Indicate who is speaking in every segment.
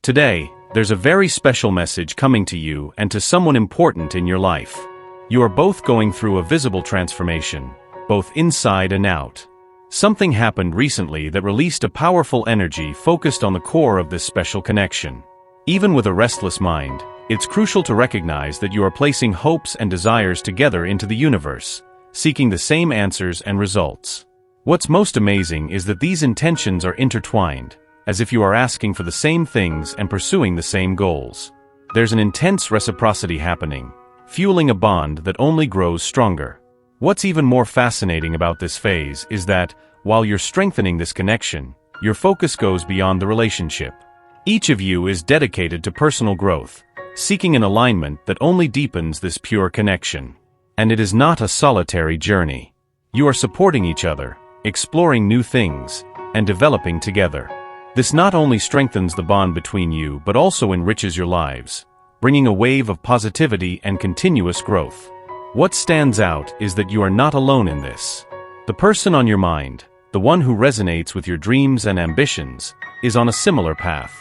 Speaker 1: Today, there's a very special message coming to you and to someone important in your life. You are both going through a visible transformation, both inside and out. Something happened recently that released a powerful energy focused on the core of this special connection. Even with a restless mind, it's crucial to recognize that you are placing hopes and desires together into the universe, seeking the same answers and results. What's most amazing is that these intentions are intertwined, as if you are asking for the same things and pursuing the same goals. There's an intense reciprocity happening, fueling a bond that only grows stronger. What's even more fascinating about this phase is that, while you're strengthening this connection, your focus goes beyond the relationship. Each of you is dedicated to personal growth, seeking an alignment that only deepens this pure connection. And it is not a solitary journey. You are supporting each other, exploring new things, and developing together. This not only strengthens the bond between you but also enriches your lives, bringing a wave of positivity and continuous growth. What stands out is that you are not alone in this. The person on your mind, the one who resonates with your dreams and ambitions, is on a similar path.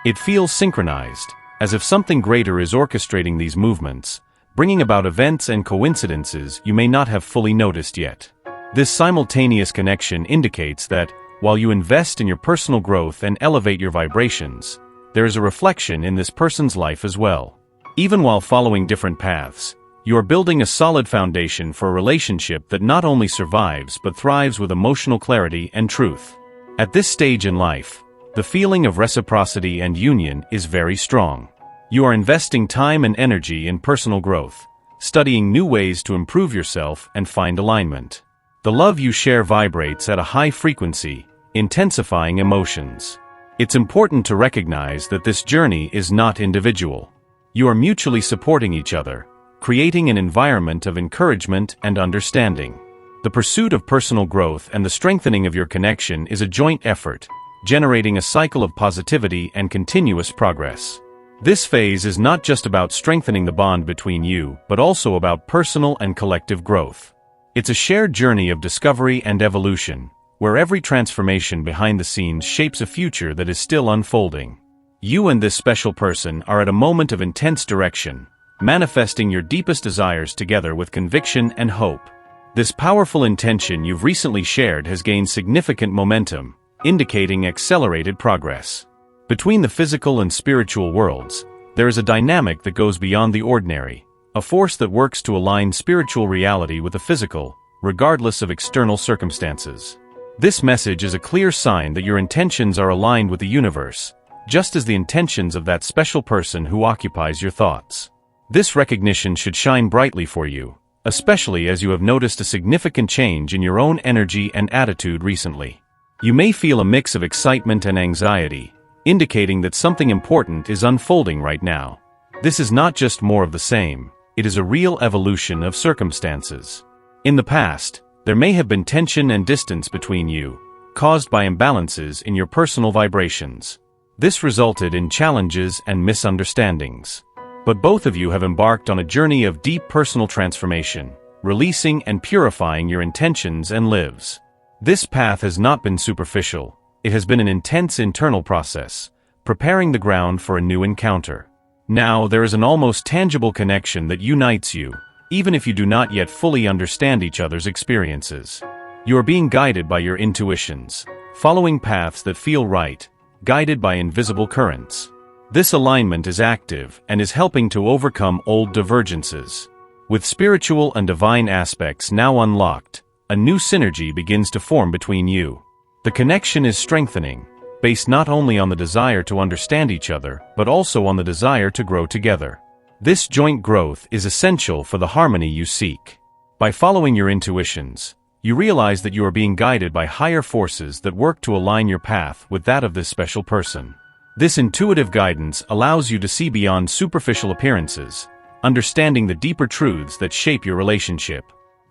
Speaker 1: It feels synchronized, as if something greater is orchestrating these movements, bringing about events and coincidences you may not have fully noticed yet. This simultaneous connection indicates that, while you invest in your personal growth and elevate your vibrations, there is a reflection in this person's life as well. Even while following different paths, you are building a solid foundation for a relationship that not only survives but thrives with emotional clarity and truth. At this stage in life, the feeling of reciprocity and union is very strong. You are investing time and energy in personal growth, studying new ways to improve yourself and find alignment. The love you share vibrates at a high frequency, intensifying emotions. It's important to recognize that this journey is not individual. You are mutually supporting each other, creating an environment of encouragement and understanding. The pursuit of personal growth and the strengthening of your connection is a joint effort, generating a cycle of positivity and continuous progress. This phase is not just about strengthening the bond between you, but also about personal and collective growth. It's a shared journey of discovery and evolution, where every transformation behind the scenes shapes a future that is still unfolding. You and this special person are at a moment of intense direction, manifesting your deepest desires together with conviction and hope. This powerful intention you've recently shared has gained significant momentum, indicating accelerated progress. Between the physical and spiritual worlds, there is a dynamic that goes beyond the ordinary, a force that works to align spiritual reality with the physical, regardless of external circumstances. This message is a clear sign that your intentions are aligned with the universe, just as the intentions of that special person who occupies your thoughts. This recognition should shine brightly for you, especially as you have noticed a significant change in your own energy and attitude recently. You may feel a mix of excitement and anxiety, indicating that something important is unfolding right now. This is not just more of the same, it is a real evolution of circumstances. In the past, there may have been tension and distance between you, caused by imbalances in your personal vibrations. This resulted in challenges and misunderstandings. But both of you have embarked on a journey of deep personal transformation, releasing and purifying your intentions and lives. This path has not been superficial. It has been an intense internal process, preparing the ground for a new encounter. Now there is an almost tangible connection that unites you, even if you do not yet fully understand each other's experiences. You are being guided by your intuitions, following paths that feel right, guided by invisible currents. This alignment is active and is helping to overcome old divergences. With spiritual and divine aspects now unlocked, a new synergy begins to form between you. The connection is strengthening, based not only on the desire to understand each other, but also on the desire to grow together. This joint growth is essential for the harmony you seek. By following your intuitions, you realize that you are being guided by higher forces that work to align your path with that of this special person. This intuitive guidance allows you to see beyond superficial appearances, understanding the deeper truths that shape your relationship.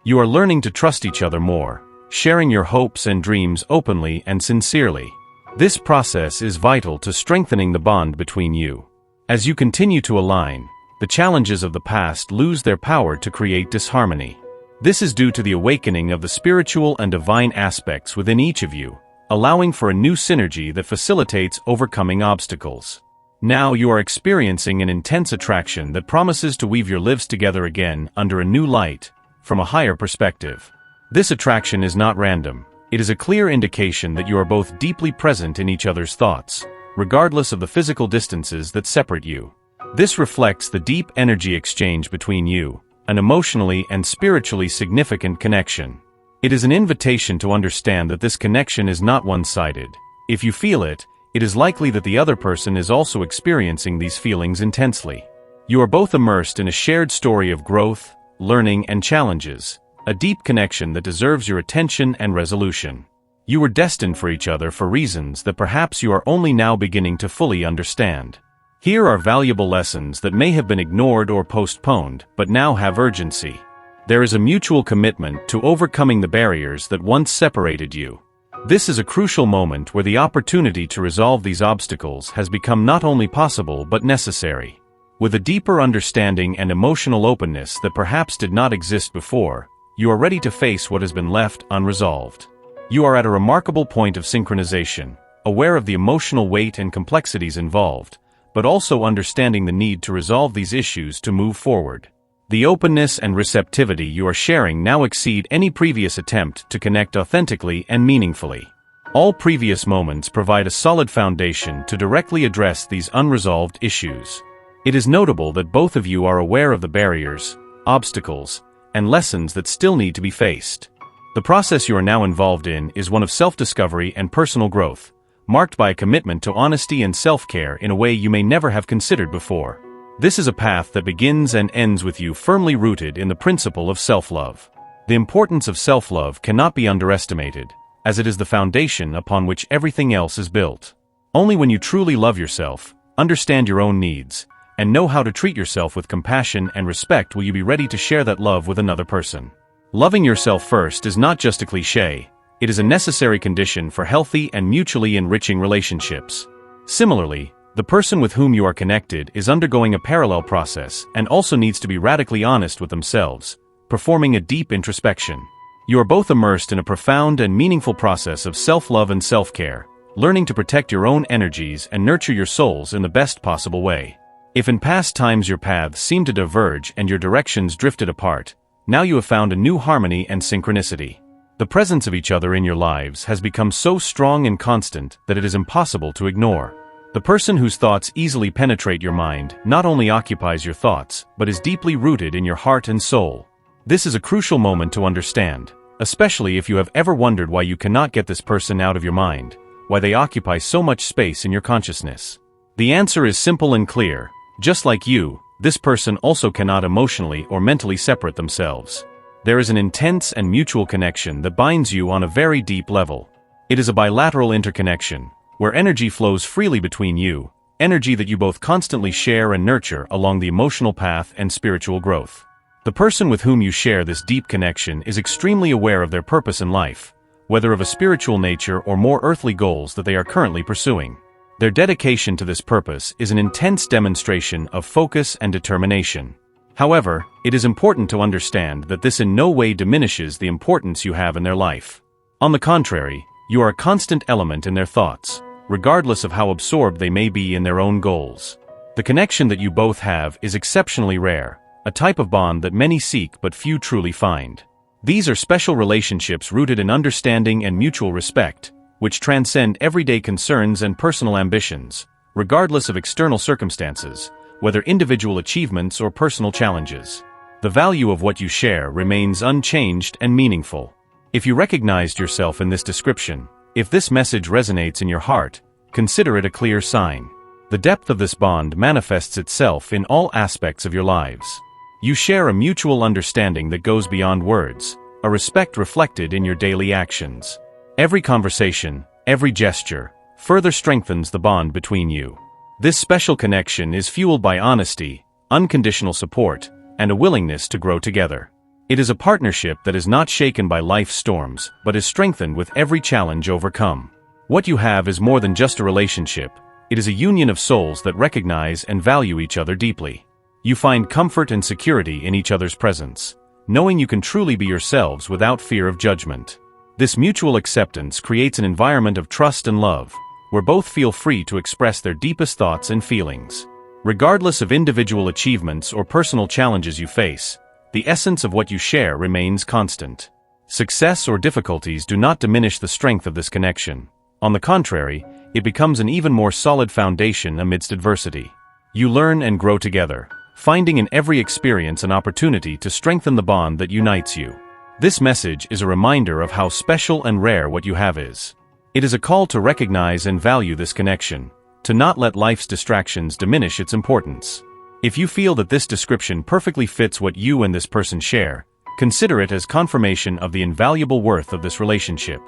Speaker 1: You are learning to trust each other more, sharing your hopes and dreams openly and sincerely. This process is vital to strengthening the bond between you. As you continue to align, the challenges of the past lose their power to create disharmony. This is due to the awakening of the spiritual and divine aspects within each of you, allowing for a new synergy that facilitates overcoming obstacles. Now you are experiencing an intense attraction that promises to weave your lives together again under a new light, from a higher perspective. This attraction is not random. It is a clear indication that you are both deeply present in each other's thoughts, regardless of the physical distances that separate you. This reflects the deep energy exchange between you, an emotionally and spiritually significant connection. It is an invitation to understand that this connection is not one-sided. If you feel it, it is likely that the other person is also experiencing these feelings intensely. You are both immersed in a shared story of growth, learning, and challenges, a deep connection that deserves your attention and resolution. You were destined for each other for reasons that perhaps you are only now beginning to fully understand. Here are valuable lessons that may have been ignored or postponed, but now have urgency. There is a mutual commitment to overcoming the barriers that once separated you. This is a crucial moment where the opportunity to resolve these obstacles has become not only possible but necessary. With a deeper understanding and emotional openness that perhaps did not exist before, you are ready to face what has been left unresolved. You are at a remarkable point of synchronization, aware of the emotional weight and complexities involved, but also understanding the need to resolve these issues to move forward. The openness and receptivity you are sharing now exceed any previous attempt to connect authentically and meaningfully. All previous moments provide a solid foundation to directly address these unresolved issues. It is notable that both of you are aware of the barriers, obstacles, and lessons that still need to be faced. The process you are now involved in is one of self-discovery and personal growth, marked by a commitment to honesty and self-care in a way you may never have considered before. This is a path that begins and ends with you firmly rooted in the principle of self-love. The importance of self-love cannot be underestimated, as it is the foundation upon which everything else is built. Only when you truly love yourself, understand your own needs, and know how to treat yourself with compassion and respect will you be ready to share that love with another person. Loving yourself first is not just a cliché, it is a necessary condition for healthy and mutually enriching relationships. Similarly, the person with whom you are connected is undergoing a parallel process and also needs to be radically honest with themselves, performing a deep introspection. You are both immersed in a profound and meaningful process of self-love and self-care, learning to protect your own energies and nurture your souls in the best possible way. If in past times your paths seemed to diverge and your directions drifted apart, now you have found a new harmony and synchronicity. The presence of each other in your lives has become so strong and constant that it is impossible to ignore. The person whose thoughts easily penetrate your mind not only occupies your thoughts, but is deeply rooted in your heart and soul. This is a crucial moment to understand, especially if you have ever wondered why you cannot get this person out of your mind, why they occupy so much space in your consciousness. The answer is simple and clear. Just like you, this person also cannot emotionally or mentally separate themselves. There is an intense and mutual connection that binds you on a very deep level. It is a bilateral interconnection, where energy flows freely between you, energy that you both constantly share and nurture along the emotional path and spiritual growth. The person with whom you share this deep connection is extremely aware of their purpose in life, whether of a spiritual nature or more earthly goals that they are currently pursuing. Their dedication to this purpose is an intense demonstration of focus and determination. However, it is important to understand that this in no way diminishes the importance you have in their life. On the contrary, you are a constant element in their thoughts, regardless of how absorbed they may be in their own goals. The connection that you both have is exceptionally rare, a type of bond that many seek but few truly find. These are special relationships rooted in understanding and mutual respect, which transcend everyday concerns and personal ambitions, regardless of external circumstances, whether individual achievements or personal challenges. The value of what you share remains unchanged and meaningful. If you recognized yourself in this description, if this message resonates in your heart, consider it a clear sign. The depth of this bond manifests itself in all aspects of your lives. You share a mutual understanding that goes beyond words, a respect reflected in your daily actions. Every conversation, every gesture, further strengthens the bond between you. This special connection is fueled by honesty, unconditional support, and a willingness to grow together. It is a partnership that is not shaken by life's storms, but is strengthened with every challenge overcome. What you have is more than just a relationship, it is a union of souls that recognize and value each other deeply. You find comfort and security in each other's presence, knowing you can truly be yourselves without fear of judgment. This mutual acceptance creates an environment of trust and love, where both feel free to express their deepest thoughts and feelings. Regardless of individual achievements or personal challenges you face, the essence of what you share remains constant. Success or difficulties do not diminish the strength of this connection. On the contrary, it becomes an even more solid foundation amidst adversity. You learn and grow together, finding in every experience an opportunity to strengthen the bond that unites you. This message is a reminder of how special and rare what you have is. It is a call to recognize and value this connection, to not let life's distractions diminish its importance. If you feel that this description perfectly fits what you and this person share, consider it as confirmation of the invaluable worth of this relationship.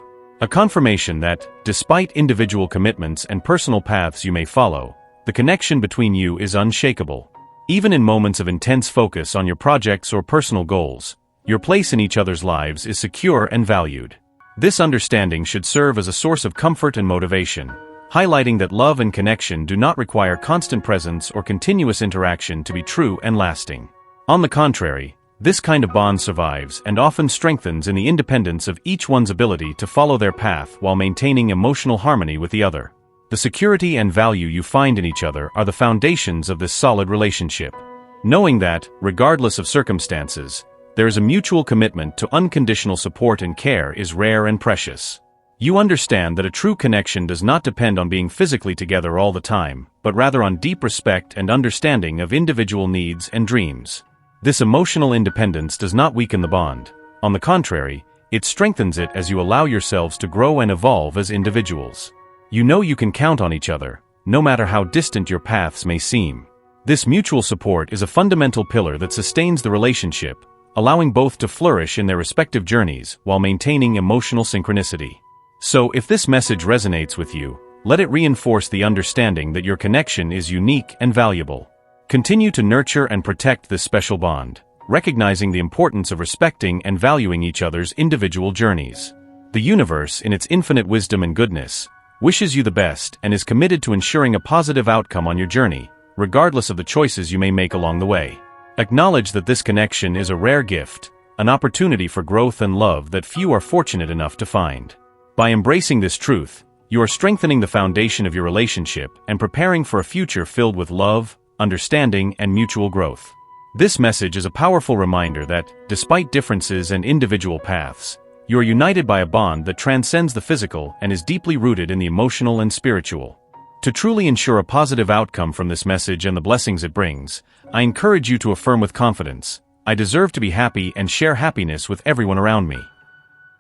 Speaker 1: A confirmation that, despite individual commitments and personal paths you may follow, the connection between you is unshakable. Even in moments of intense focus on your projects or personal goals, your place in each other's lives is secure and valued. This understanding should serve as a source of comfort and motivation, highlighting that love and connection do not require constant presence or continuous interaction to be true and lasting. On the contrary, this kind of bond survives and often strengthens in the independence of each one's ability to follow their path while maintaining emotional harmony with the other. The security and value you find in each other are the foundations of this solid relationship. Knowing that, regardless of circumstances, there is a mutual commitment to unconditional support and care is rare and precious. You understand that a true connection does not depend on being physically together all the time, but rather on deep respect and understanding of individual needs and dreams. This emotional independence does not weaken the bond. On the contrary, it strengthens it as you allow yourselves to grow and evolve as individuals. You know you can count on each other, no matter how distant your paths may seem. This mutual support is a fundamental pillar that sustains the relationship, allowing both to flourish in their respective journeys while maintaining emotional synchronicity. So, if this message resonates with you, let it reinforce the understanding that your connection is unique and valuable. Continue to nurture and protect this special bond, recognizing the importance of respecting and valuing each other's individual journeys. The universe, in its infinite wisdom and goodness, wishes you the best and is committed to ensuring a positive outcome on your journey, regardless of the choices you may make along the way. Acknowledge that this connection is a rare gift, an opportunity for growth and love that few are fortunate enough to find. By embracing this truth, you are strengthening the foundation of your relationship and preparing for a future filled with love, understanding, and mutual growth. This message is a powerful reminder that, despite differences and individual paths, you are united by a bond that transcends the physical and is deeply rooted in the emotional and spiritual. To truly ensure a positive outcome from this message and the blessings it brings, I encourage you to affirm with confidence, "I deserve to be happy and share happiness with everyone around me."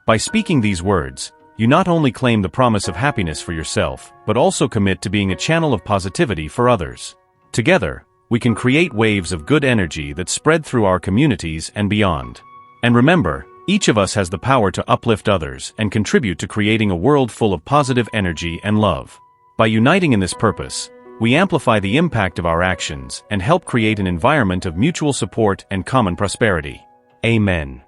Speaker 1: By speaking these words, you not only claim the promise of happiness for yourself, but also commit to being a channel of positivity for others. Together, we can create waves of good energy that spread through our communities and beyond. And remember, each of us has the power to uplift others and contribute to creating a world full of positive energy and love. By uniting in this purpose, we amplify the impact of our actions and help create an environment of mutual support and common prosperity. Amen.